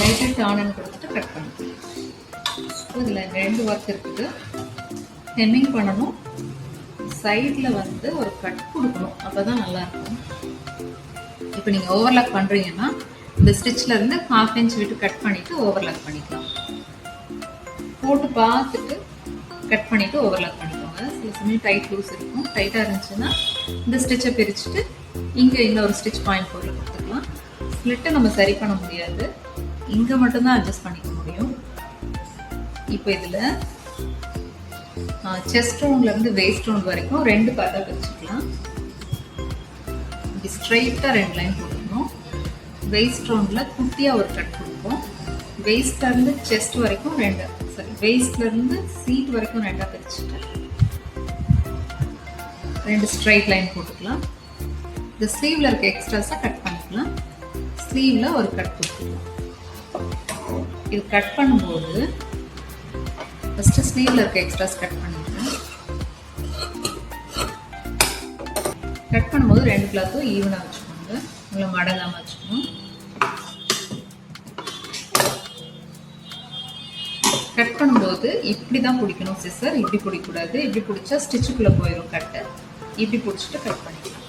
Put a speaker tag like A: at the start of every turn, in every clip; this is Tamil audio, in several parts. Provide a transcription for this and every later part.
A: லைட்டாக டர்ன் கொடுத்துட்டு கட் பண்ணிக்கலாம். இதில் 2 ஒர்க் இருக்குது. ஹெம்மிங் பண்ணணும், சைடில் வந்து ஒரு கட் கொடுக்கணும், அப்போ தான் நல்லாயிருக்கும். இப்போ நீங்கள் ஓவர்லாக் பண்ணுறீங்கன்னா இந்த ஸ்டிச்சில் இருந்து 1/2 இன்ச் விட்டு கட் பண்ணிவிட்டு ஓவர்லாக் பண்ணிக்கலாம். போட்டு பார்த்துட்டு கட் பண்ணிவிட்டு ஓவர்லாக் பண்ணிக்கோங்க. சில சமயம் டைட் லூஸ் இருக்கும். டைட்டாக இருந்துச்சுன்னா இந்த ஸ்டிச்சை பிரிச்சுட்டு இங்கே இன்னொரு ஸ்டிச் பாயிண்ட் போர்டில் கொடுத்துக்கலாம். ஸ்ப்ளிட்டை நம்ம சரி பண்ண முடியாது, இங்கே மட்டும்தான் அட்ஜஸ்ட் பண்ணிக்க முடியும். இப்போ இதில் செஸ்ட் ரவுண்ட்லேருந்து வேஸ்ட் ரவுண்ட் வரைக்கும் 2 பார்ட்டாக பிரிச்சுக்கலாம். இப்படி ஸ்ட்ரைட்டாக 2 லைன் போட்டுக்கணும். வேஸ்ட் ரவுண்டில் குட்டியாக ஒரு கட் கொடுப்போம். வேஸ்ட்லேருந்து செஸ்ட் வரைக்கும் 2, வேஸ்ட்லேருந்து சீட் வரைக்கும் 2 பிரிச்சுட்டு 2 ஸ்ட்ரைட் லைன் போட்டுக்கலாம். இந்த ஸ்லீவில் இருக்க எக்ஸ்ட்ராஸை கட் பண்ணிக்கலாம். ஸ்லீவில் ஒரு கட் கொடுத்துக்கலாம். இது கட் பண்ணும்போது ஃபஸ்ட்டு ஸ்லீவில் இருக்க எக்ஸ்ட்ராஸ் கட் பண்ணிடுறேன். கட் பண்ணும்போது 2 கிளாத்தும் ஈவனாக வச்சுக்கோங்க, உங்களை மடங்காமல் வச்சுக்கணும். கட் பண்ணும்போது இப்படி தான் பிடிக்கணும் சிசர், இப்படி பிடிக்கக்கூடாது. இப்படி பிடிச்சா ஸ்டிச்சுக்குள்ளே போயிடும் கட்டு. இப்படி பிடிச்சிட்டு கட் பண்ணிக்கலாம்.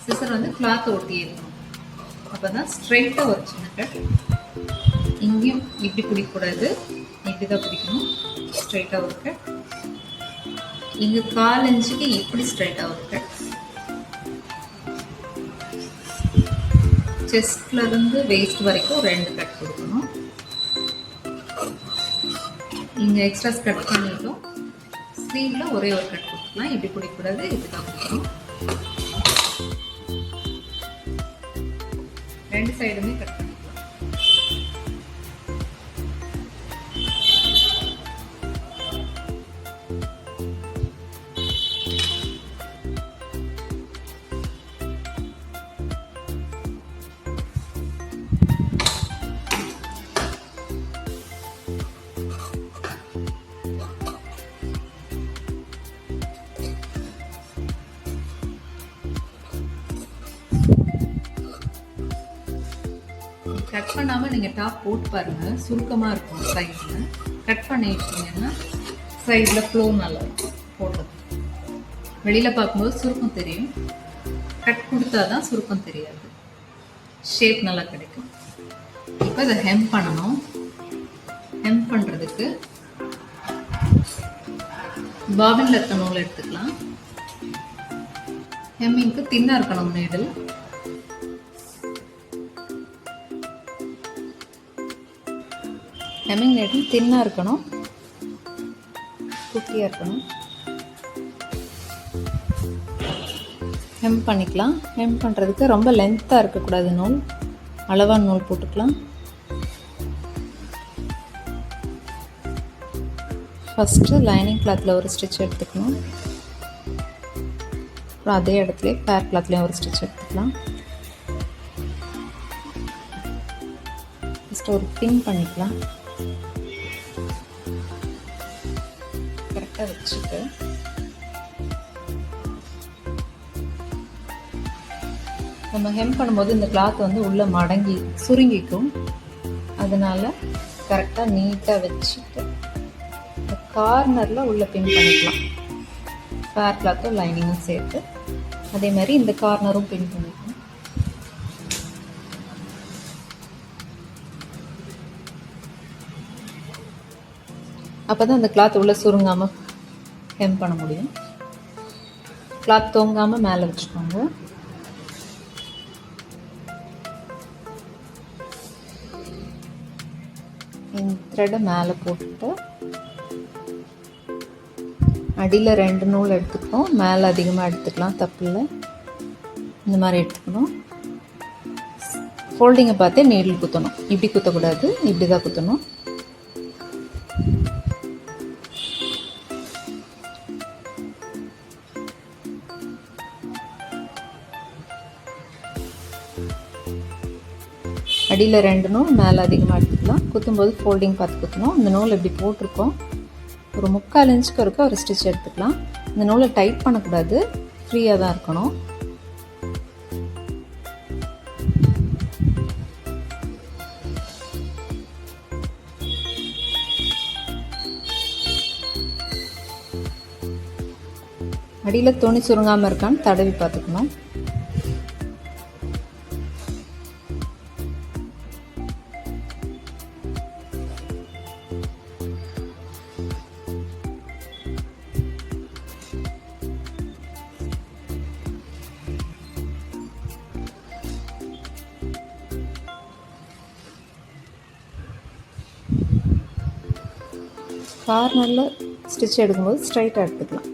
A: சிசர் வந்து கிளாத்தை ஒட்டி இருக்கணும், அப்போ தான் ஸ்ட்ரைட்டாக ஒரு சின்ன கட். இங்கேயும் இப்படி பிடிக்கக்கூடாது, இப்படி தான் பிடிக்கணும். ஸ்ட்ரைட்டாக ஒரு கட். இங்கே 1/4 இன்ச்சுக்கு இப்படி ஸ்ட்ரைட்டாக ஒரு கட். செஸ்ட்லேருந்து வேஸ்ட் வரைக்கும் 2 கட் கொடுக்கணும். இங்கே எக்ஸ்ட்ராஸ் கட் பண்ணிட்டோம். ஸ்லீவில் ஒரே ஒரு கட் கொடுக்கலாம். இப்படி பிடிக்கக்கூடாது, இப்படி தான் கொடுக்கணும். 2 சைடுமே கட் பண்ணிக்கலாம். கட் பண்ணாமல் நீங்கள் டாப் போட்டு பாருங்கள், சுருக்கமாக இருக்கும். சைடில் கட் பண்ணிட்டீங்கன்னா சைடில் ஃப்ளோ நல்லா இருக்கும். போட்டது வெளியில் பார்க்கும்போது சுருக்கம் தெரியும், கட் கொடுத்தா தான் சுருக்கம் தெரியாது, ஷேப் நல்லா கிடைக்கும். இப்போ இதை ஹெம் பண்ணணும். ஹெம் பண்ணுறதுக்கு பாபினில் இருக்க நூல் எடுத்துக்கலாம். ஹெம்மிங்க்கு தின்னாக இருக்கணும் நீடில். ஹெம்மிங் நீடில் தின்னாக இருக்கணும், குட்டியாக இருக்கணும். ஹெம் பண்ணிக்கலாம். ஹெம் பண்ணுறதுக்கு ரொம்ப லென்த்தாக இருக்கக்கூடாது நூல், அளவான நூல் போட்டுக்கலாம். ஃபஸ்ட்டு லைனிங் கிளாத்தில் ஒரு ஸ்டிச் எடுத்துக்கணும். அப்புறம் அதே இடத்துல பேர் கிளாத்லேயும் ஒரு ஸ்டிச் எடுத்துக்கலாம். ஃபஸ்ட்டு ஒரு பின் பண்ணிக்கலாம். கரெக்டாக வச்சுட்டு நம்ம ஹெம் பண்ணும்போது இந்த கிளாத் வந்து உள்ளே மடங்கி சுருங்கிக்கும். அதனால் கரெக்டாக நீட்டாக வச்சுட்டு இந்த கார்னரில் உள்ளே பின் பண்ணிக்கலாம். பேர் கிளாத்தும் லைனிங்கும் சேர்த்து அதே மாதிரி இந்த கார்னரும் பின் பண்ணிக்கலாம். அப்போ தான் அந்த கிளாத் உள்ளே சுருங்காமல் ஹெம் பண்ண முடியும். கிளாத் தொங்காமல் மேலே வச்சுக்கோங்க. இந்த த்ரெட்டை மேலே போட்டுட்டு அடியில் 2 நூல் எடுத்துக்கணும். மேலே அதிகமாக எடுத்துக்கலாம், தப்பு இல்லை. இந்த மாதிரி எடுத்துக்கணும். ஃபோல்டிங்கை பார்த்தே நீடில் குத்தணும். இப்படி குத்தக்கூடாது, இப்படி தான் குத்தணும். அடியில் 2 நூல், மேலே அதிகமாக எடுத்துக்கலாம். குத்தும்போது ஃபோல்டிங் பார்த்து குத்தணும். இந்த நூல் இப்படி போட்டிருக்கோம். ஒரு 3/4 இன்ச்சுக்கு இருக்க ஒரு ஸ்டிச் எடுத்துக்கலாம். இந்த நூலை டைட் பண்ணக்கூடாது, ஃப்ரீயாக தான் இருக்கணும். அடியில் துணி சுருங்காமல் இருக்கான்னு தடவி பார்த்துக்கணும். கார்னரில் ஸ்டிச் எடுக்கும்போது ஸ்ட்ரைட்டாக எடுத்துக்கலாம்.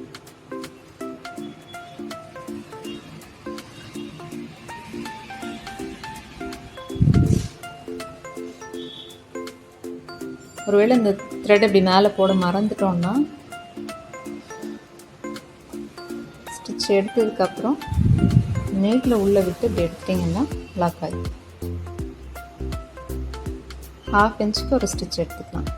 A: ஒருவேளை இந்த த்ரெட் இப்படி மேலே போட மறந்துட்டோம்னா ஸ்டிச் எடுத்ததுக்கப்புறம் நீட்டில் உள்ளே விட்டு இப்படி எடுத்திங்கன்னா லாக் ஆகிடும். 1/2 இன்ச்சுக்கு ஒரு ஸ்டிச் எடுத்துக்கலாம்.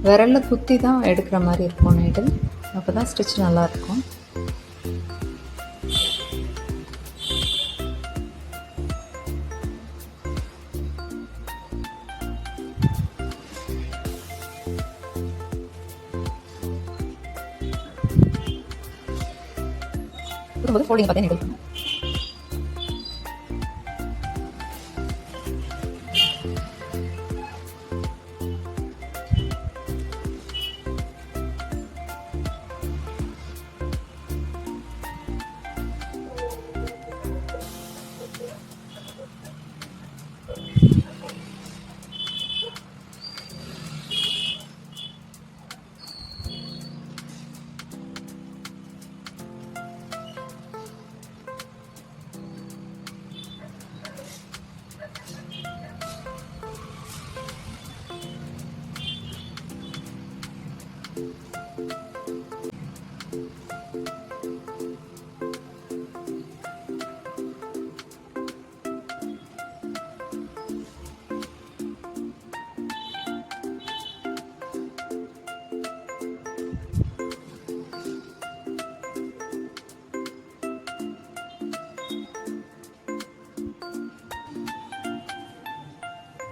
A: விரலில் குத்தி தான் எடுக்கிற மாதிரி இருக்கும் நீடில், அப்போ தான் ஸ்டிச் நல்லாயிருக்கும். ஃபோல்டிங் பார்த்தே நீடில்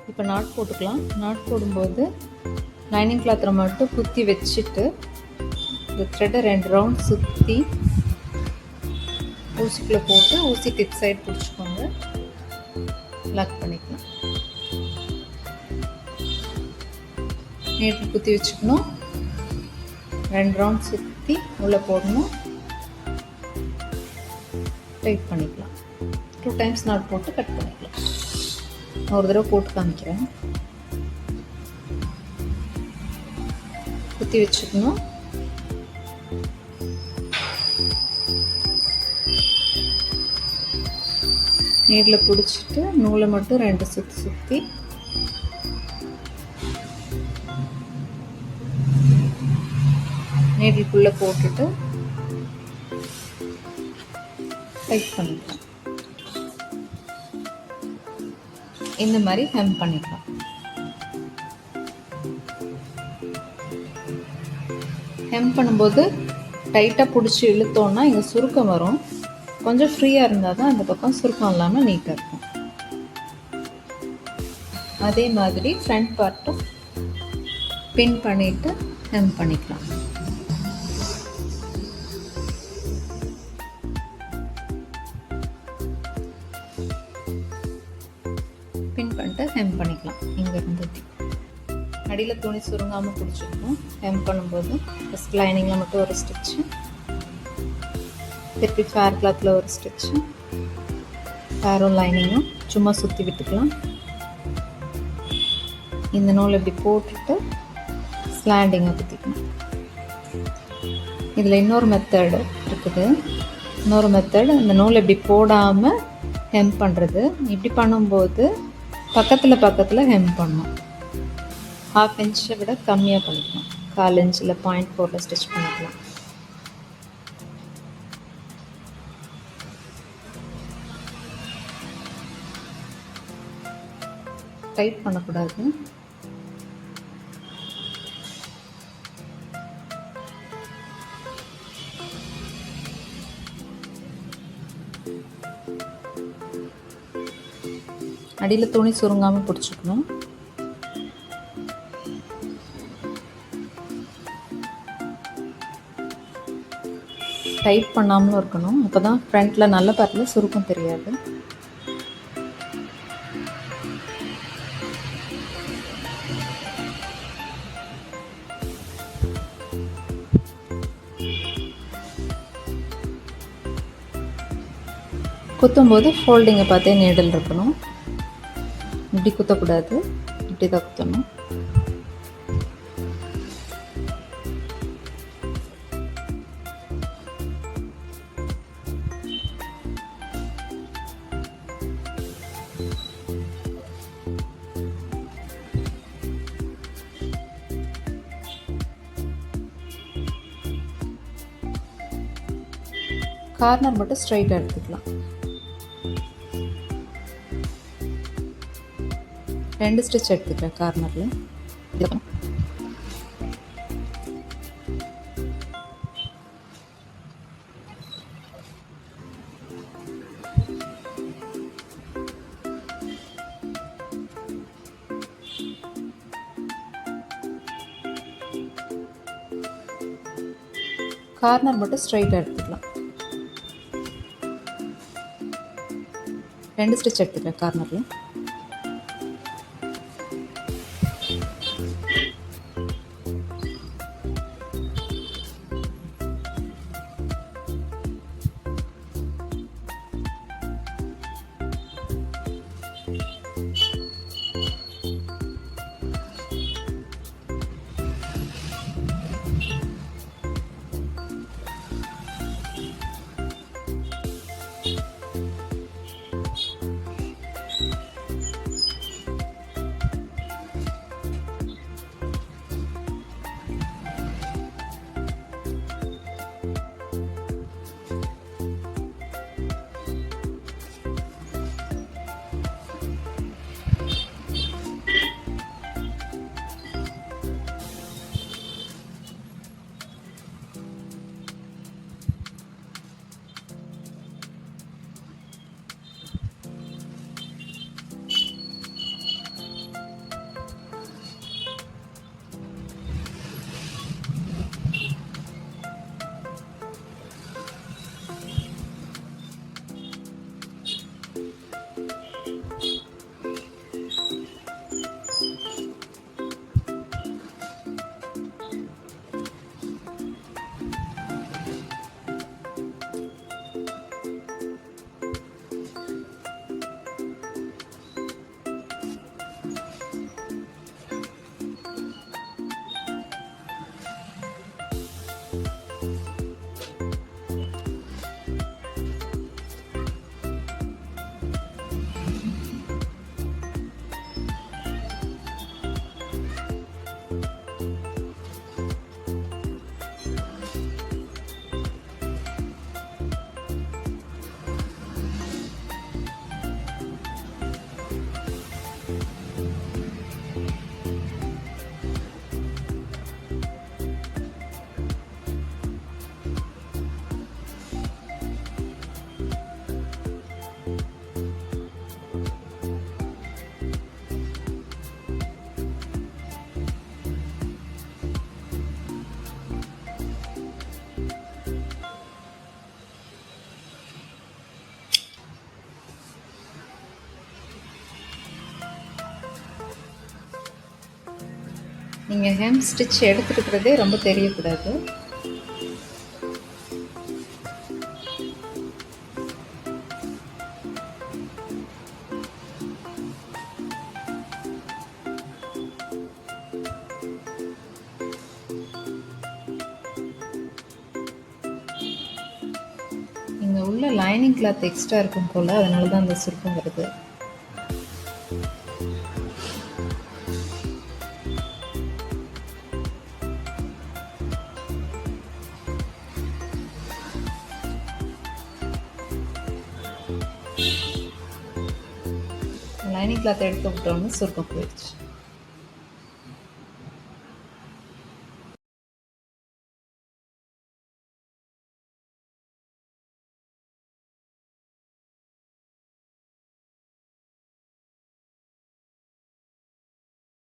A: இப்போ நாட் போட்டுக்கலாம். நாட் போடும்போது லைனிங் கிளாத்தில் மட்டும் குத்தி வச்சுட்டு இந்த த்ரெட்டை 2 ரவுண்ட் சுற்றி ஊசிக்குள்ளே போட்டு ஊசி டிப் சைடு பிடிச்சிக்கோங்க, லாக் பண்ணிக்கலாம். நீட்டில் குத்தி வச்சுக்கணும், 2 ரவுண்ட் சுற்றி உள்ளே போடணும், டைட் பண்ணிக்கலாம். 2 டைம்ஸ் நாட் போட்டு கட் பண்ணிக்கலாம். ஒரு தடவை போட்டு காமிக்கிறேன். குத்தி வச்சுக்கணும், நீடில் பிடிச்சிட்டு நூலை மட்டும் 2 சுற்றி சுற்றி நீடிலுக்குள்ளே போட்டுட்டு டைட் பண்ணிக்கலாம். இந்த மாதிரி ஹெம் பண்ணிக்கலாம். ஹெம் பண்ணும்போது டைட்டாக பிடிச்சி இழுத்தோன்னா இங்கே சுருக்கம் வரும். கொஞ்சம் ஃப்ரீயாக இருந்தால் தான் அந்த பக்கம் சுருக்கம் இல்லாமல் நீட்டாக இருக்கும். அதே மாதிரி ஃப்ரண்ட் பார்ட்டும் பின் பண்ணிவிட்டு ஹெம் பண்ணிக்கலாம். பின் பண்ணிட்டு ஹெம் பண்ணிக்கலாம். இங்கேருந்து அடியில் துணி சுருங்காமல் பிடிச்சிக்கணும். ஹெம் பண்ணும்போது ஃபஸ்ட் லைனிங்கில் மட்டும் ஒரு ஸ்டிச்சு, திருப்பி ஃபேர் கிளாத்தில் ஒரு ஸ்டிச்சு, ஃபேரும் லைனிங்கும் சும்மா சுற்றி விட்டுக்கலாம். இந்த நூல் இப்படி போட்டுட்டு ஸ்லாண்டிங்கை குத்திக்கணும். இதில் இன்னொரு மெத்தடு இருக்குது. இன்னொரு மெத்தட், இந்த நூல் இப்படி போடாமல் ஹெம் பண்ணுறது. இப்படி பண்ணும்போது பக்கத்தில் ஹெம் பண்ணணும். 1/2 இன்ச்சை விட கம்மியாக பண்ணிக்கலாம். 1/4 இன்ச்சில் 0.4 ஸ்டிச் பண்ணிக்கலாம். டைட் பண்ணக்கூடாது. அடியில் துணி சுருங்காமல் பிடிச்சிக்கணும். டைட் பண்ணாமலும் இருக்கணும். அப்போ தான் ஃப்ரண்ட்டில் நல்ல பார்ட்டில் சுருக்கம் தெரியாது. குத்தும்போது ஃபோல்டிங்கை பார்த்தே நீடில் இருக்கணும். இப்படி குத்தக்கூடாது, இப்படி தான் குத்தணும். கார்னர் மட்டும் ஸ்ட்ரைட்டாக எடுத்துக்கலாம். 2 ஸ்டிச் எடுத்துக்கிறேன் கார்னரில். கார்னர் மட்டும் ஸ்ட்ரைட்டாக எடுத்துக்கலாம். 2 ஸ்டிச் எடுத்துக்கிறேன் கார்னரில். நீங்கள் ஹேம் ஸ்டிச் எடுத்துருக்கிறதே ரொம்ப தெரியக்கூடாது. இங்கே உள்ள லைனிங் கிளாத் எக்ஸ்ட்ரா இருக்கும் போல், அதனால தான் அந்த சுருக்கம் வருது. லைனிங் கிளாத் எடுத்து விட்டோன்னு சுருக்கம் போயிடுச்சு.